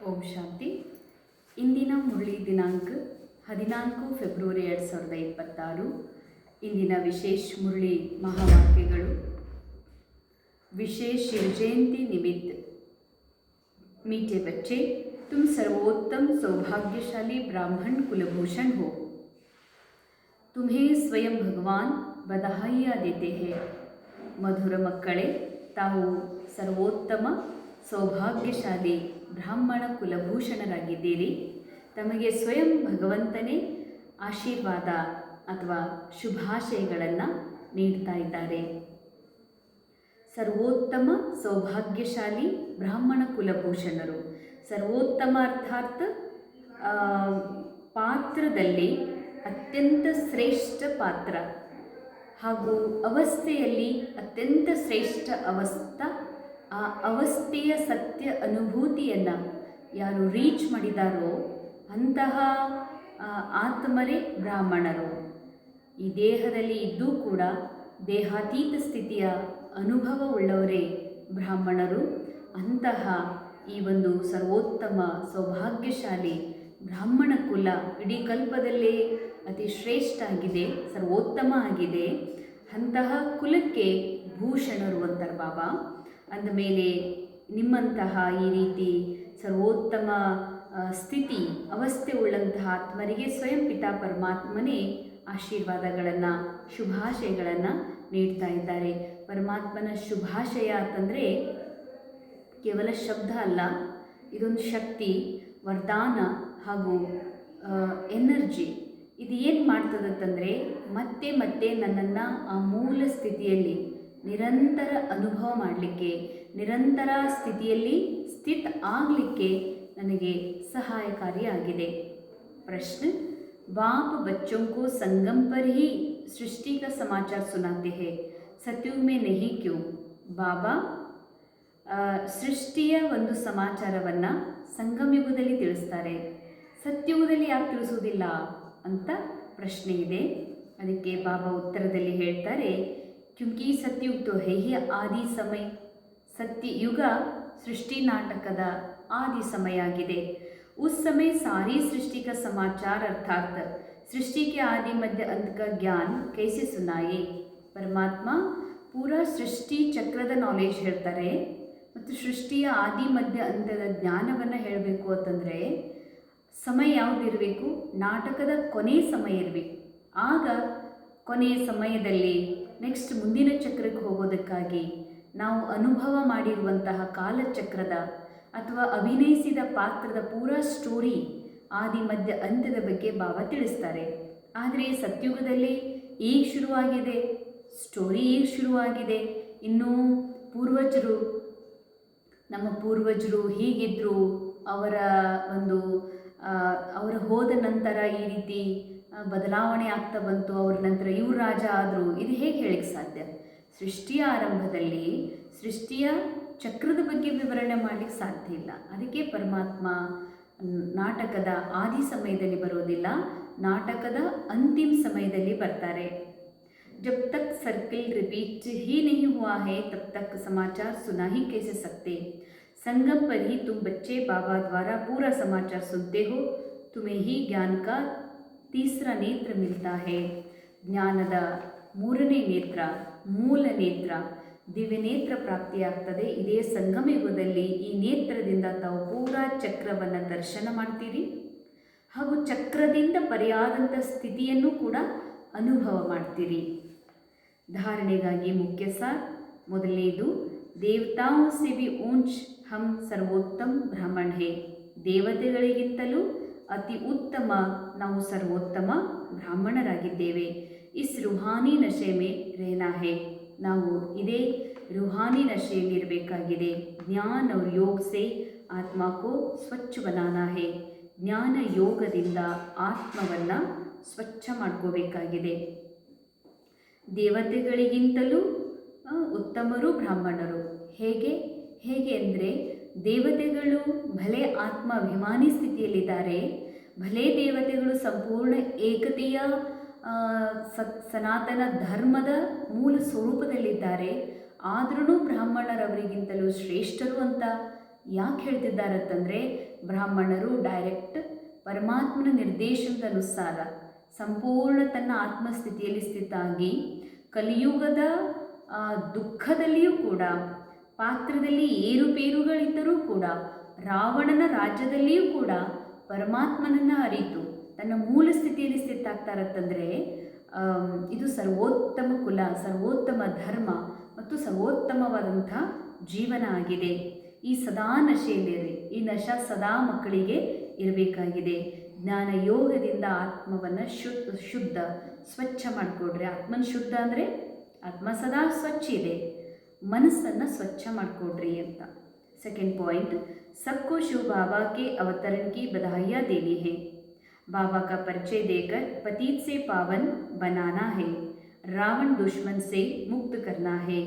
ಓಂ ಶಾಂತಿ. ಇಂದಿನ ಮುರಳಿ ದಿನಾಂಕ 14 ಫೆಬ್ರವರಿ 2026. ಇಂದಿನ ವಿಶೇಷ ಮುರಳಿ ಮಹಾವಾಕ್ಯಗಳು. विशेष शिव जयंती निमित्त मीठे बच्चे, तुम सर्वोत्तम सौभाग्यशाली ब्राह्मण कुलभूषण हो. तुम्हें स्वयं भगवान बधाइयाँ देते हैं. मधुर मಕ್ಕಳೇ, ತಾವು ಸರ್ವೋತ್ತಮ ಸೌಭಾಗ್ಯಶಾಲಿ ಬ್ರಾಹ್ಮಣ ಕುಲಭೂಷಣರಾಗಿದ್ದೀರಿ. ತಮಗೆ ಸ್ವಯಂ ಭಗವಂತನೇ ಆಶೀರ್ವಾದ ಅಥವಾ ಶುಭಾಶಯಗಳನ್ನು ನೀಡ್ತಾ ಇದ್ದಾರೆ. ಸರ್ವೋತ್ತಮ ಸೌಭಾಗ್ಯಶಾಲಿ ಬ್ರಾಹ್ಮಣ ಕುಲಭೂಷಣರು. ಸರ್ವೋತ್ತಮ ಅರ್ಥಾತ್ ಪಾತ್ರದಲ್ಲಿ ಅತ್ಯಂತ ಶ್ರೇಷ್ಠ ಪಾತ್ರ ಹಾಗೂ ಅವಸ್ಥೆಯಲ್ಲಿ ಅತ್ಯಂತ ಶ್ರೇಷ್ಠ ಆ ಅವಸ್ಥೆಯ ಸತ್ಯ ಅನುಭೂತಿಯನ್ನು ಯಾರು ರೀಚ್ ಮಾಡಿದಾರೋ ಅಂತಹ ಆತ್ಮರೇ ಬ್ರಾಹ್ಮಣರು. ಈ ದೇಹದಲ್ಲಿ ಇದ್ದೂ ಕೂಡ ದೇಹಾತೀತ ಸ್ಥಿತಿಯ ಅನುಭವವುಳ್ಳವರೇ ಬ್ರಾಹ್ಮಣರು. ಅಂತಹ ಈ ಒಂದು ಸರ್ವೋತ್ತಮ ಸೌಭಾಗ್ಯಶಾಲಿ ಬ್ರಾಹ್ಮಣ ಕುಲ ಇಡೀ ಕಲ್ಪದಲ್ಲೇ ಅತಿ ಶ್ರೇಷ್ಠ ಆಗಿದೆ, ಸರ್ವೋತ್ತಮ ಆಗಿದೆ. ಅಂತಹ ಕುಲಕ್ಕೆ ಭೂಷಣರು ಅಂತಾರೆ ಬಾಬಾ. ಅಂದಮೇಲೆ ನಿಮ್ಮಂತಹ ಈ ರೀತಿ ಸರ್ವೋತ್ತಮ ಸ್ಥಿತಿ ಅವಸ್ಥೆ ಉಳ್ಳಂತಹ ಆತ್ಮರಿಗೆ ಸ್ವಯಂ ಪಿತಾ ಪರಮಾತ್ಮನೇ ಆಶೀರ್ವಾದಗಳನ್ನು ಶುಭಾಶಯಗಳನ್ನು ನೀಡ್ತಾ ಇದ್ದಾರೆ. ಪರಮಾತ್ಮನ ಶುಭಾಶಯ ಅಂತಂದರೆ ಕೇವಲ ಶಬ್ದ ಅಲ್ಲ, ಇದೊಂದು ಶಕ್ತಿ, ವರದಾನ ಹಾಗೂ ಎನರ್ಜಿ. ಇದು ಏನು ಮಾಡ್ತದಂತಂದರೆ ಮತ್ತೆ ಮತ್ತೆ ನನ್ನನ್ನು ಆ ಮೂಲ ಸ್ಥಿತಿಯಲ್ಲಿ ನಿರಂತರ ಅನುಭವ ಮಾಡಲಿಕ್ಕೆ, ನಿರಂತರ ಸ್ಥಿತಿಯಲ್ಲಿ ಸ್ಥಿತ ಆಗಲಿಕ್ಕೆ ನನಗೆ ಸಹಾಯಕಾರಿಯಾಗಿದೆ. ಪ್ರಶ್ನೆ: बाप बच्चों को संगम पर ही सृष्टि का समाचार सुनाते हैं, सतयुग में नहीं क्यों? ಬಾಬಾ ಸೃಷ್ಟಿಯ ಒಂದು ಸಮಾಚಾರವನ್ನು ಸಂಗಮಯುಗದಲ್ಲಿ ತಿಳಿಸ್ತಾರೆ, ಸತ್ಯುಗದಲ್ಲಿ ಯಾಕೆ ತಿಳಿಸುವುದಿಲ್ಲ ಅಂತ ಪ್ರಶ್ನೆ ಇದೆ. ಅದಕ್ಕೆ ಬಾಬಾ ಉತ್ತರದಲ್ಲಿ ಹೇಳ್ತಾರೆ, ಕ್ಯೂಂಕಿ ಸತ್ಯುಗ್ ತೋ ಹೇ ಹಿ ಆದಿ ಸಮಯ. ಸತ್ಯಯುಗ ಸೃಷ್ಟಿ ನಾಟಕದ ಆದಿ ಸಮಯ ಆಗಿದೆ. उस समय सारी सृष्टि का समाचार अर्थात सृष्टि के आदि मध्य अंत का ज्ञान कैसे सुनाए? ಪರಮಾತ್ಮ ಪೂರಾ ಸೃಷ್ಟಿ ಚಕ್ರದ ನಾಲೆಜ್ ಹೇಳ್ತಾರೆ ಮತ್ತು ಸೃಷ್ಟಿಯ ಆದಿ ಮಧ್ಯ ಅಂತದ ಜ್ಞಾನವನ್ನು ಹೇಳಬೇಕು ಅಂತಂದರೆ ಸಮಯ ಯಾವುದಿರಬೇಕು? ನಾಟಕದ ಕೊನೆಯ ಸಮಯ ಇರಬೇಕು. ಆಗ ಕೊನೆಯ ಸಮಯದಲ್ಲಿ ನೆಕ್ಸ್ಟ್ ಮುಂದಿನ ಚಕ್ರಕ್ಕೆ ಹೋಗೋದಕ್ಕಾಗಿ ನಾವು ಅನುಭವ ಮಾಡಿರುವಂತಹ ಕಾಲಚಕ್ರದ ಅಥವಾ ಅಭಿನಯಿಸಿದ ಪಾತ್ರದ ಪೂರಾ ಸ್ಟೋರಿ ಆದಿ ಮಧ್ಯ ಅಂತ್ಯದ ಬಗ್ಗೆ ಬಾಬಾ ತಿಳಿಸ್ತಾರೆ. ಆದರೆ ಸತ್ಯುಗದಲ್ಲಿ ಈಗ ಶುರುವಾಗಿದೆ, ಸ್ಟೋರಿ ಈಗ ಶುರುವಾಗಿದೆ. ಇನ್ನೂ ನಮ್ಮ ಪೂರ್ವಜರು ಹೀಗಿದ್ದರು, ಅವರ ಹೋದ ನಂತರ ಈ ರೀತಿ ಬದಲಾವಣೆ ಆಗ್ತಾ ಬಂತು, ಅವ್ರ ನಂತರ ಇವ್ರು ರಾಜ ಆದರು. ಇದು ಹೇಗೆ ಹೇಳಕ್ಕೆ ಸಾಧ್ಯ? ಸೃಷ್ಟಿಯ ಆರಂಭದಲ್ಲಿ ಸೃಷ್ಟಿಯ ಚಕ್ರದ ಬಗ್ಗೆ ವಿವರಣೆ ಮಾಡಲಿಕ್ಕೆ ಸಾಧ್ಯ ಇಲ್ಲ. ಅದಕ್ಕೆ ಪರಮಾತ್ಮ ನಾಟಕದ ಆದಿ ಸಮಯದಲ್ಲಿ ಬರೋದಿಲ್ಲ, ನಾಟಕದ ಅಂತಿಮ ಸಮಯದಲ್ಲಿ ಬರ್ತಾರೆ. जब तक सर्किल रिपीट ही नहीं हुआ है तब तक समाचार सुना ही कैसे सकते? संगम पर ही तुम बच्चे बाबा द्वारा पूरा समाचार सुनते हो. तुम्हें ही ज्ञान का तीसरा नेत्र मिलता है. ಜ್ಞಾನದ ಮೂರನೇ ನೇತ್ರ, ಮೂಲ ನೇತ್ರ, ದಿವ್ಯ ನೇತ್ರ ಪ್ರಾಪ್ತಿಯಾಗ್ತದೆ. ಇದೇ ಸಂಗಮ ಯುಗದಲ್ಲಿ ಈ ನೇತ್ರದಿಂದ ತಾವು ಪೂರಾ ಚಕ್ರವನ್ನು ದರ್ಶನ ಮಾಡ್ತೀರಿ ಹಾಗೂ ಚಕ್ರದಿಂದ ಪರ್ಯಾದಂಥ ಸ್ಥಿತಿಯನ್ನು ಕೂಡ ಅನುಭವ ಮಾಡ್ತೀರಿ. ಧಾರಣೆಗಾಗಿ ಮುಖ್ಯ ಸಾರ್: ಮೊದಲನೇದು, ದೇವತಾओं से भी ऊंच हम सर्वोत्तम ब्राह्मण है. ದೇವತೆಗಳಿಗಿಂತಲೂ ಅತಿ ಉತ್ತಮ ನಾವು ಸರ್ವೋತ್ತಮ ಬ್ರಾಹ್ಮಣರಾಗಿದ್ದೇವೆ. ಇಸ್ ರುಹಾನಿ ನಶೆ ಮೇ ರೆಹನಾ ಹೇ. ನಾವು ಇದೇ ರುಹಾನಿ ನಶೆಯಲ್ಲಿ ಇರಬೇಕಾಗಿದೆ. ಜ್ಞಾನ और योग से ಆತ್ಮ को ಸ್ವಚ್ಛ बनाना है. ಜ್ಞಾನ ಯೋಗದಿಂದ ಆತ್ಮವನ್ನು ಸ್ವಚ್ಛ ಮಾಡ್ಕೋಬೇಕಾಗಿದೆ. ದೇವತೆಗಳಿಗಿಂತಲೂ ಉತ್ತಮರು ಬ್ರಾಹ್ಮಣರು. ಹೇಗೆ ಅಂದರೆ ದೇವತೆಗಳು ಭಲೆ ಆತ್ಮ ಅಭಿಮಾನಿ ಸ್ಥಿತಿಯಲ್ಲಿದ್ದಾರೆ, ಭಲೆ ದೇವತೆಗಳು ಸಂಪೂರ್ಣ ಏಕತೆಯ ಸನಾತನ ಧರ್ಮದ ಮೂಲ ಸ್ವರೂಪದಲ್ಲಿದ್ದಾರೆ. ಆದ್ರೂ ಬ್ರಾಹ್ಮಣರವರಿಗಿಂತಲೂ ಶ್ರೇಷ್ಠರು ಅಂತ ಯಾಕೆ ಹೇಳ್ತಿದ್ದಾರೆ ಅಂತಂದರೆ, ಬ್ರಾಹ್ಮಣರು ಡೈರೆಕ್ಟ್ ಪರಮಾತ್ಮನ ನಿರ್ದೇಶನದ ಅನುಸಾರ ಸಂಪೂರ್ಣ ತನ್ನ ಆತ್ಮಸ್ಥಿತಿಯಲ್ಲಿ ಸ್ಥಿತಾಗಿ ಕಲಿಯುಗದ ದುಃಖದಲ್ಲಿಯೂ ಕೂಡ, ಪಾತ್ರದಲ್ಲಿ ಏರುಪೇರುಗಳಿದ್ದರೂ ಕೂಡ, ರಾವಣನ ರಾಜ್ಯದಲ್ಲಿಯೂ ಕೂಡ ಪರಮಾತ್ಮನನ್ನು ಅರಿತು ತನ್ನ ಮೂಲ ಸ್ಥಿತಿಯಲ್ಲಿ ಸ್ಥಿತಾಗ್ತಾರಂತಂದರೆ ಇದು ಸರ್ವೋತ್ತಮ ಕುಲ, ಸರ್ವೋತ್ತಮ ಧರ್ಮ ಮತ್ತು ಸರ್ವೋತ್ತಮವಾದಂಥ ಜೀವನ ಆಗಿದೆ. ಈ ಸದಾ ನಶೆಯಲ್ಲಿರಿ, ಈ ನಶ ಸದಾ ಮಕ್ಕಳಿಗೆ ಇರಬೇಕಾಗಿದೆ. ಜ್ಞಾನ ಯೋಗದಿಂದ ಆತ್ಮವನ್ನು ಶುದ್ಧ ಸ್ವಚ್ಛ ಮಾಡಿಕೊಡ್ರಿ. ಆತ್ಮನ ಶುದ್ಧ ಅಂದರೆ ಆತ್ಮ ಸದಾ ಸ್ವಚ್ಛ ಇದೆ, ಮನಸ್ಸನ್ನು ಸ್ವಚ್ಛ ಮಾಡಿಕೊಡ್ರಿ ಅಂತ. सेकंड पॉइंट, सबको शिव बाबा के अवतरण की बधाइयाँ देनी है। बाबा का परिचय देकर पतित से पावन बनाना है, रावण दुश्मन से मुक्त करना है.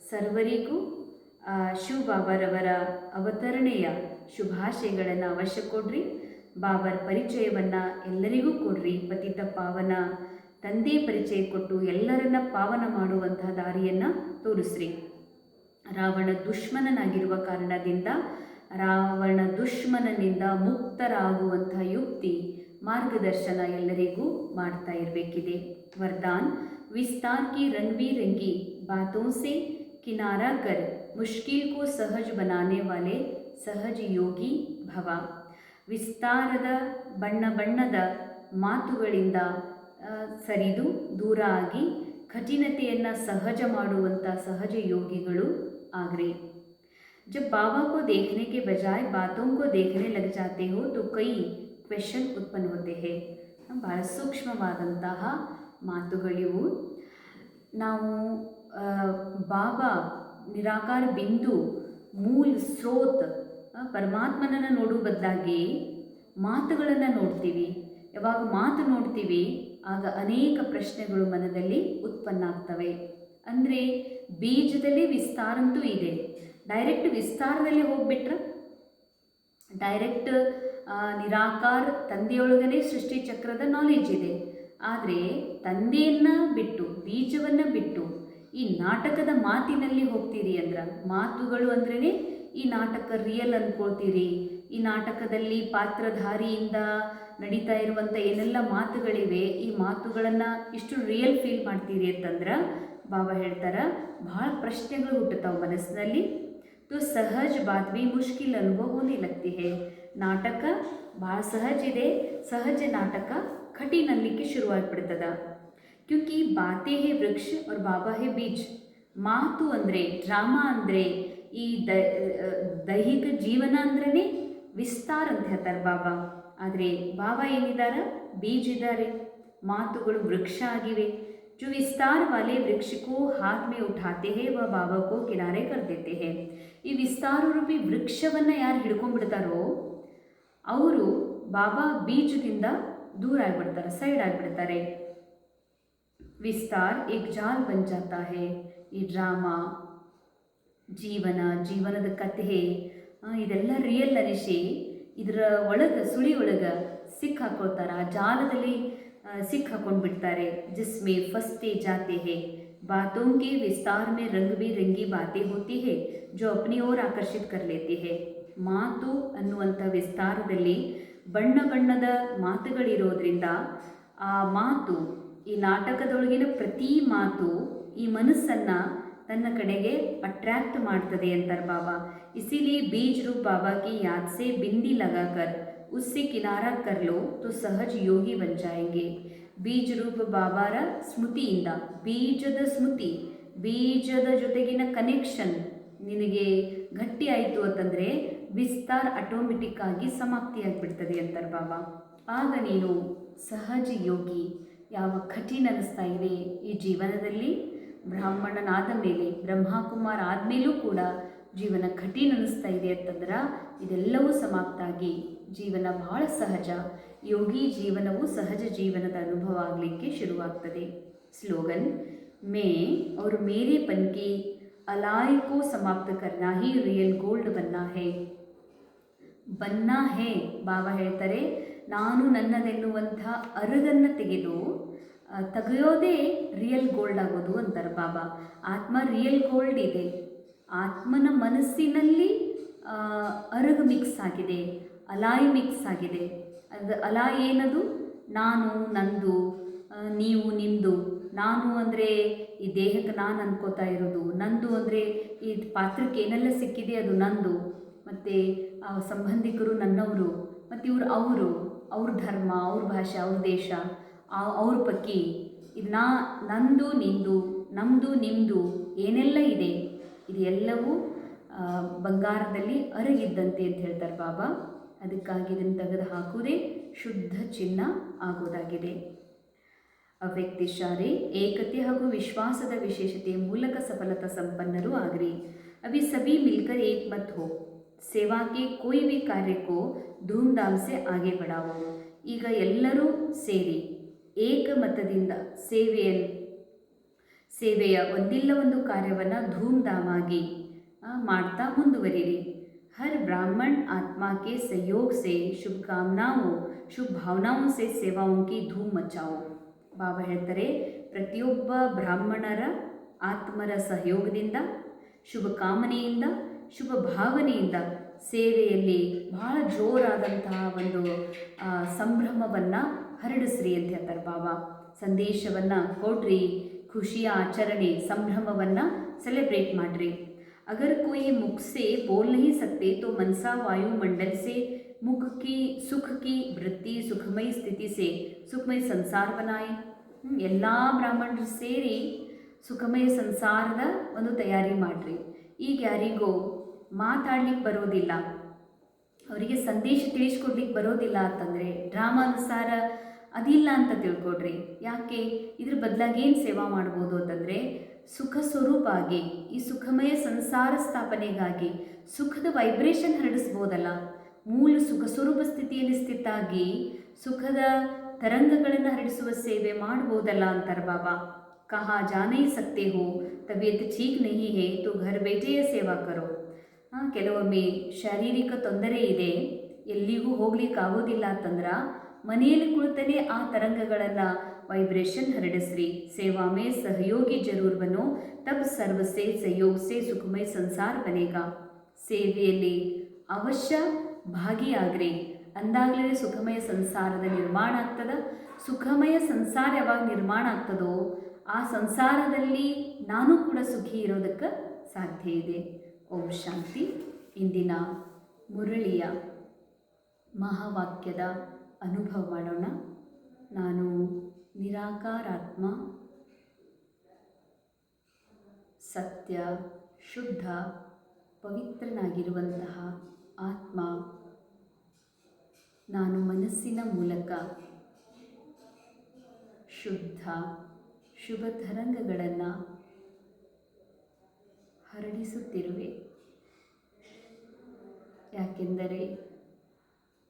ಸರ್ವರಿಗೂ ಶಿವ ಬಾಬಾರವರ ಅವತರಣೆಯ ಶುಭಾಶಯಗಳನ್ನು ಅವಶ್ಯ ಕೊಡ್ರಿ. ಬಾಬಾರ ಪರಿಚಯವನ್ನು ಎಲ್ಲರಿಗೂ ಕೊಡ್ರಿ. ಪತಿತ ಪಾವನ ತಂದೆ ಪರಿಚಯ ಕೊಟ್ಟು ಎಲ್ಲರನ್ನ ಪಾವನ ಮಾಡುವಂತಹ ದಾರಿಯನ್ನು ತೋರಿಸ್ರಿ. ರಾವಣ ದುಶ್ಮನನಾಗಿರುವ ಕಾರಣದಿಂದ ರಾವಣ ದುಶ್ಮನನಿಂದ ಮುಕ್ತರಾಗುವಂಥ ಯುಕ್ತಿ ಮಾರ್ಗದರ್ಶನ ಎಲ್ಲರಿಗೂ ಮಾಡ್ತಾ ಇರಬೇಕಿದೆ. ವರದಾನ್, ವಿಸ್ತಾರ್ ಕಿ ರಂಗ್ ಬಿರಂಗಿ ಬಾತೋं से किनारा कर मुश्किल को सहज बनाने वाले सहज योगी भव. ವಿಸ್ತಾರದ ಬಣ್ಣ ಬಣ್ಣದ ಮಾತುಗಳಿಂದ ಸರಿದು ದೂರ ಆಗಿ ಕಠಿಣತೆಯನ್ನು ಸಹಜ ಮಾಡುವಂಥ ಸಹಜ ಯೋಗಿಗಳು ಆಗ್ರಿ. जब बाबा को देखने के बजाय बातों को देखने लग जाते हो तो कई क्वेश्चन उत्पन्न होते हैं. ಭಾಳ ಸೂಕ್ಷ್ಮವಾದಂತಹ ಮಾತುಗಳಿವು. ನಾವು ಬಾಬಾ ನಿರಾಕಾರ ಬಿಂದು ಮೂಲ ಸ್ರೋತ್ ಪರಮಾತ್ಮನನ್ನು ನೋಡುವ ಬದಲಾಗಿ ಮಾತುಗಳನ್ನು ನೋಡ್ತೀವಿ. ಯಾವಾಗ ಮಾತು ನೋಡ್ತೀವಿ ಆಗ ಅನೇಕ ಪ್ರಶ್ನೆಗಳು ಮನದಲ್ಲಿ ಉತ್ಪನ್ನ ಆಗ್ತವೆ. ಅಂದರೆ ಬೀಜದಲ್ಲಿ ವಿಸ್ತಾರ ಅಂತೂ ಇದೆ, ಡೈರೆಕ್ಟ್ ವಿಸ್ತಾರದಲ್ಲೇ ಹೋಗ್ಬಿಟ್ರೆ ಡೈರೆಕ್ಟ್ ನಿರಾಕಾರ ತಂದೆಯೊಳಗನೆ ಸೃಷ್ಟಿ ಚಕ್ರದ ನಾಲೆಜ್ ಇದೆ. ಆದರೆ ತಂದೆಯನ್ನು ಬಿಟ್ಟು ಬೀಜವನ್ನು ಬಿಟ್ಟು ಈ ನಾಟಕದ ಮಾತಿನಲ್ಲಿ ಹೋಗ್ತೀರಿ ಅಂದ್ರೆ, ಮಾತುಗಳು ಅಂದ್ರೇ ಈ ನಾಟಕ ರಿಯಲ್ ಅಂದ್ಕೊಳ್ತೀರಿ. ಈ ನಾಟಕದಲ್ಲಿ ಪಾತ್ರಧಾರಿಯಿಂದ ನಡೀತಾ ಇರುವಂಥ ಏನೆಲ್ಲ ಮಾತುಗಳಿವೆ, ಈ ಮಾತುಗಳನ್ನು ಇಷ್ಟು ರಿಯಲ್ ಫೀಲ್ ಮಾಡ್ತೀರಿ ಅಂತಂದ್ರೆ ಬಾಬಾ ಹೇಳ್ತಾರೆ ಭಾಳ ಪ್ರಶ್ನೆಗಳು ಹುಟ್ಟುತ್ತಾವೆ ಮನಸ್ಸಿನಲ್ಲಿ. तो सहज बात भी मुश्किल अनुभव होने लगती है. ನಾಟಕ ಭಾಳ ಸಹಜ ಇದೆ, ಸಹಜ ನಾಟಕ ಕಠಿಣ ಅನ್ನಲಿಕ್ಕೆ ಶುರುವಾಗ್ಬಿಡ್ತದ. ಕ್ಯೂಂಕಿ ಬಾತೆ ಹೇ ವೃಕ್ಷ और ಬಾಬಾ ಹೇ ಬೀಜ. ಮಾತು ಅಂದರೆ, ಡ್ರಾಮಾ ಅಂದರೆ, ಈ ದೈಹಿಕ ಜೀವನ ಅಂದ್ರೇ ವಿಸ್ತಾರ ಅಂತ ಹೇಳ್ತಾರೆ ಬಾಬಾ. ಆದರೆ ಬಾಬಾ ಏನಿದ್ದಾರೆ, ಬೀಜ ಇದ್ದಾರೆ, ಮಾತುಗಳು ವೃಕ್ಷ ಆಗಿವೆ. जो विस्तार वाले वृक्ष को हाथ में उठाते हैं वह बाबा को किनारे कर देते हैं. ಈ ವಿಸ್ತಾರ ರೂಪಿ ವೃಕ್ಷವನ್ನು ಯಾರು ಹಿಡ್ಕೊಂಡ್ಬಿಡ್ತಾರೋ ಅವರು ಬಾಬಾ ಬೀಜದಿಂದ ದೂರ ಆಗಿಬಿಡ್ತಾರೆ, ಸೈಡ್ ಆಗಿಬಿಡ್ತಾರೆ. ವಿಸ್ತಾರ ಏಕ್ ಜಾಲ್ ಬನ್ ಜಾತಾ ಹೈ. ಈ ಡ್ರಾಮಾ, ಜೀವನದ ಕಥೆ ಇದೆಲ್ಲ ರಿಯಲ್ ಅನಿಸಿ ಇದರ ಒಳಗೆ ಸುಳಿ ಒಳಗೆ ಸಿಕ್ಕಾಕೊಳ್ತಾರೆ, ಆ ಜಾಲದಲ್ಲಿ ಸಿಕ್ಕಾಕೊಂಡು ಬಿಡ್ತಾರೆ. जिसमें फंसते जाते हैं. बातों के विस्तार में रंग बिरंगी बातें होती है जो अपनी ओर आकर्षित कर लेती है. ಮಾತು ಅನ್ನುವಂಥ ವಿಸ್ತಾರದಲ್ಲಿ ಬಣ್ಣ ಬಣ್ಣದ ಮಾತುಗಳಿರೋದ್ರಿಂದ ಆ ಮಾತು, ಈ ನಾಟಕದೊಳಗಿನ ಪ್ರತಿ ಮಾತು ಈ ಮನಸ್ಸನ್ನು ತನ್ನ ಕಡೆಗೆ ಅಟ್ರ್ಯಾಕ್ಟ್ ಮಾಡ್ತದೆ ಅಂತಾರೆ ಬಾಬಾ. ಇಸಿಲಿಯೇ ಬೀಜ ರೂಪ ಬಾಬಾ ಕಿ ಯಾದ್ ಸೆ ಬಿಂದಿ ಲಗಾಕರ್ उससे किनारा कर लो तो सहज योगी बन जाएंगे. ಬೀಜ ರೂಪ ಬಾಬಾರ ಸ್ಮೃತಿಯಿಂದ, ಬೀಜದ ಸ್ಮೃತಿ, ಬೀಜದ ಜೊತೆಗಿನ ಕನೆಕ್ಷನ್ ನಿನಗೆ ಗಟ್ಟಿ ಆಯಿತು ಅಂತಂದರೆ ವಿಸ್ತಾರ ಆಟೋಮೆಟಿಕ್ ಆಗಿ ಸಮಾಪ್ತಿಯಾಗಿಬಿಡ್ತದೆ ಅಂತಾರೆ ಬಾಬಾ. ಆಗ ನೀನು ಸಹಜ ಯೋಗಿ. ಯಾವ ಕಠಿಣ ಅನ್ನಿಸ್ತಾ ಇದೆ ಈ ಜೀವನದಲ್ಲಿ, ಬ್ರಾಹ್ಮಣನಾದ ಮೇಲೆ, ಬ್ರಹ್ಮಕುಮಾರ ಆದಮೇಲೂ ಕೂಡ ಜೀವನ ಕಠಿಣ ಅನ್ನಿಸ್ತಾ ಇದೆ ಅಂತಂದ್ರೆ ಇದೆಲ್ಲವೂ ಸಮಾಪ್ತಾಗಿ ಜೀವನ ಬಹಳ ಸಹಜ, ಯೋಗಿ ಜೀವನವು ಸಹಜ ಜೀವನದ ಅನುಭವ ಆಗಲಿಕ್ಕೆ ಶುರುವಾಗ್ತದೆ. ಸ್ಲೋಗನ್, ಮೇ और मेरेपन की अलाई को समाप्त करना ही रियल गोल्ड बनना है. ಬನ್ನಾ ಹೇ ಬಾಬಾ ಹೇಳ್ತಾರೆ, ನಾನು ನನ್ನದೆನ್ನುವಂಥ ಅರಗನ್ನು ತೆಗೆಯೋದೇ ರಿಯಲ್ ಗೋಲ್ಡ್ ಆಗೋದು ಅಂತಾರೆ ಬಾಬಾ. ಆತ್ಮ ರಿಯಲ್ ಗೋಲ್ಡ್ ಇದೆ. ಆತ್ಮನ ಮನಸ್ಸಿನಲ್ಲಿ ಅರಗು ಮಿಕ್ಸ್ ಆಗಿದೆ, ಅಲಾಯಿ ಮಿಕ್ಸ್ ಆಗಿದೆ. ಅದು ಅಲಾಯಿ ಏನದು? ನಾನು, ನಂದು, ನೀವು, ನಿಂದು. ನಾನು ಅಂದರೆ ಈ ದೇಹಕ್ಕೆ ನಾನು ಅನ್ಕೋತಾ ಇರೋದು, ನಂದು ಅಂದರೆ ಈ ಪಾತ್ರಕ್ಕೆ ಏನೆಲ್ಲ ಸಿಕ್ಕಿದೆ ಅದು ನಂದು, ಮತ್ತು ಆ ಸಂಬಂಧಿಕರು ನನ್ನವರು, ಮತ್ತು ಇವರು ಅವ್ರ ಧರ್ಮ, ಅವ್ರ ಭಾಷೆ, ಅವ್ರ ದೇಶ, ಅವ್ರ ಪಕ್ಕಿ. ಇದು ನಂದು, ನಿಂದು, ನಮ್ಮದು, ನಿಮ್ಮದು ಏನೆಲ್ಲ ಇದೆ ಇದೆಲ್ಲವೂ ಬಂಗಾರದಲ್ಲಿ ಅರಗಿದ್ದಂತೆ ಅಂತ ಹೇಳ್ತಾರೆ ಬಾಬಾ. ಅದಕ್ಕಾಗಿ ಇದನ್ನು ತೆಗೆದು ಹಾಕುವುದೇ ಶುದ್ಧ ಚಿನ್ನ ಆಗೋದಾಗಿದೆ. ಅವ್ಯಕ್ತಿಶಾರೆ ಏಕತೆ ಹಾಗೂ ವಿಶ್ವಾಸದ ವಿಶೇಷತೆಯ ಮೂಲಕ ಸಫಲತಾ ಸಂಪನ್ನರು ಆಗ್ರಿ. ಅಭಿ ಸಭಿ ಮಿಲ್ಕರ್ ಏಕ್ ಮತ್ ಹೋ, ಸೇವಾ ಕೆ ಕೋಯಿ ಭಿ ಕಾರ್ಯಕ್ಕೋ ಧೂಮ್ಧಾಮ್ ಸೆ ಆಗೆ ಬಡಾವೋ. ಈಗ ಎಲ್ಲರೂ ಸೇರಿ ಏಕಮತದಿಂದ ಸೇವೆಯ ಒಂದಿಲ್ಲ ಒಂದು ಕಾರ್ಯವನ್ನು ಧೂಮ್ಧಾಮಾಗಿ ಮಾಡ್ತಾ ಮುಂದುವರಿರಿ. ಹರ್ ಬ್ರಾಹ್ಮಣ ಆತ್ಮಾ ಕೆ ಸಹಯೋಗ ಸೆ ಶುಭ ಭಾವನಾओं से सेवाओं की धूम मचाओ. ಬಾಬಾ ಹೇಳ್ತಾರೆ, ಪ್ರತಿಯೊಬ್ಬ ಬ್ರಾಹ್ಮಣರ ಆತ್ಮರ ಸಹಯೋಗದಿಂದ, ಶುಭ ಕಾಮನೆಯಿಂದ, ಶುಭ ಭಾವನೆಯಿಂದ ಸೇವೆಯಲ್ಲಿ ಬಹಳ ಜೋರಾದಂತಹ ಒಂದು ಸಂಭ್ರಮವನ್ನು ಹರಡಿಸ್ರಿ ಅಂತ ಹೇಳ್ತಾರೆ ಬಾಬಾ. ಸಂದೇಶವನ್ನು ಕೊಡ್ರಿ, ಖುಷಿಯ ಆಚರಣೆ, ಸಂಭ್ರಮವನ್ನು ಸೆಲೆಬ್ರೇಟ್ ಮಾಡಿರಿ. अगर कोई मुख से बोल नहीं सकते तो मनसा वायुमंडल से मुख की सुख की वृत्ति सुखमय स्थिति से सुखमय संसार बनाए. ಎಲ್ಲ ಬ್ರಾಹ್ಮಣರು ಸೇರಿ ಸುಖಮಯ ಸಂಸಾರದ ಒಂದು ತಯಾರಿ ಮಾಡಿರಿ. ಈಗ ಯಾರಿಗೋ ಮಾತಾಡ್ಲಿಕ್ಕೆ ಬರೋದಿಲ್ಲ, ಅವರಿಗೆ ಸಂದೇಶ ತಿಳಿಸ್ಕೊಡ್ಲಿಕ್ಕೆ ಬರೋದಿಲ್ಲ ಅಂತಂದರೆ ಡ್ರಾಮಾನುಸಾರ ಅದಿಲ್ಲ ಅಂತ ತಿಳ್ಕೊಡ್ರಿ. ಯಾಕೆ? ಇದ್ರ ಬದಲಾಗಿ ಏನು ಸೇವಾ ಮಾಡ್ಬೋದು ಅಂತಂದರೆ, ಸುಖ ಸ್ವರೂಪ ಆಗಿ ಈ ಸುಖಮಯ ಸಂಸಾರ ಸ್ಥಾಪನೆಗಾಗಿ ಸುಖದ ವೈಬ್ರೇಷನ್ ಹರಡಿಸ್ಬೋದಲ್ಲ. ಮೂಲ ಸುಖ ಸ್ವರೂಪ ಸ್ಥಿತಿಯಲ್ಲಿ ಸ್ಥಿತಾಗಿ ಸುಖದ ತರಂಗಗಳನ್ನು ಹರಡಿಸುವ ಸೇವೆ ಮಾಡ್ಬೋದಲ್ಲ ಅಂತಾರೆ ಬಾಬಾ. ಕಹಾ ಜಾ ನಹೀ ಸಕ್ತೆ ಹೋ, ತಬಿಯತ್ ಠೀಕ್ ನಹೀ ಹೇ ತೋ ಘರ್ ಬೇಟೆಯ ಸೇವಾ ಕರೋ. ಕೆಲವೊಮ್ಮೆ ಶಾರೀರಿಕ ತೊಂದರೆ ಇದೆ, ಎಲ್ಲಿಗೂ ಹೋಗ್ಲಿಕ್ಕೆ ಆಗೋದಿಲ್ಲ ಅಂತಂದ್ರೆ ಮನೆಯಲ್ಲಿ ಕುಳಿತನೇ ಆ ತರಂಗಗಳನ್ನು वाइब्रेशन हरडिस्री. सेवा में सहयोगी जरूर बनो, तब सर्व से सहयोग से सुखमय संसार बनेगा. ಸೇವೆಯಲ್ಲಿ ಅವಶ್ಯ ಭಾಗಿಯಾಗ್ರಿ, ಅಂದಾಗಲೇ ಸುಖಮಯ ಸಂಸಾರದ ನಿರ್ಮಾಣ ಆಗ್ತದೆ. ಸುಖಮಯ ಸಂಸಾರ ಯಾವಾಗ ನಿರ್ಮಾಣ ಆಗ್ತದೋ ಆ ಸಂಸಾರದಲ್ಲಿ ನಾನು ಕೂಡ ಸುಖಿ ಇರೋದಕ್ಕೆ ಸಾಧ್ಯ ಇದೆ. ಓಂ ಶಾಂತಿ. ಇಂದಿನ ಮುರಳಿಯ ಮಹಾವಾಕ್ಯದ ಅನುಭವ ಮಾಡೋಣ. ನಾನು ನಿರಾಕಾರಾತ್ಮ, ಸತ್ಯ, ಶುದ್ಧ, ಪವಿತ್ರನಾಗಿರುವಂತಹ ಆತ್ಮ. ನಾನು ಮನಸ್ಸಿನ ಮೂಲಕ ಶುದ್ಧ ಶುಭ ತರಂಗಗಳನ್ನು ಹರಡಿಸುತ್ತಿರುವೆ. ಯಾಕೆಂದರೆ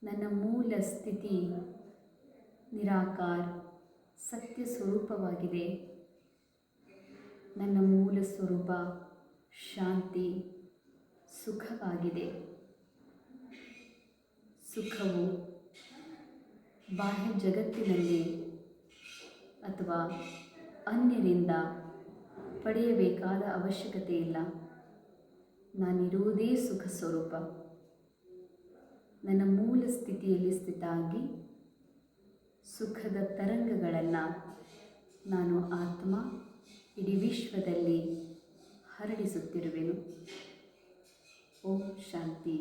ನನ್ನ ಮೂಲ ಸ್ಥಿತಿ ನಿರಾಕಾರ ಸತ್ಯ ಸ್ವರೂಪವಾಗಿದೆ. ನನ್ನ ಮೂಲ ಸ್ವರೂಪ ಶಾಂತಿ ಸುಖವಾಗಿದೆ. ಸುಖವು ಬಾಹ್ಯ ಜಗತ್ತಿನಲ್ಲಿ ಅಥವಾ ಅನ್ಯರಿಂದ ಪಡೆಯಬೇಕಾದ ಅವಶ್ಯಕತೆ ಇಲ್ಲ. ನಾನಿರುವುದೇ ಸುಖ ಸ್ವರೂಪ. ನನ್ನ ಮೂಲ ಸ್ಥಿತಿಯಲ್ಲಿ ಸ್ಥಿತಾಗಿ ಸುಖದ ತರಂಗಗಳನ್ನು ನಾನು ಆತ್ಮ ಇಡೀ ವಿಶ್ವದಲ್ಲಿ ಹರಡಿಸುತ್ತಿರುವೆನು. ಓಂ ಶಾಂತಿ.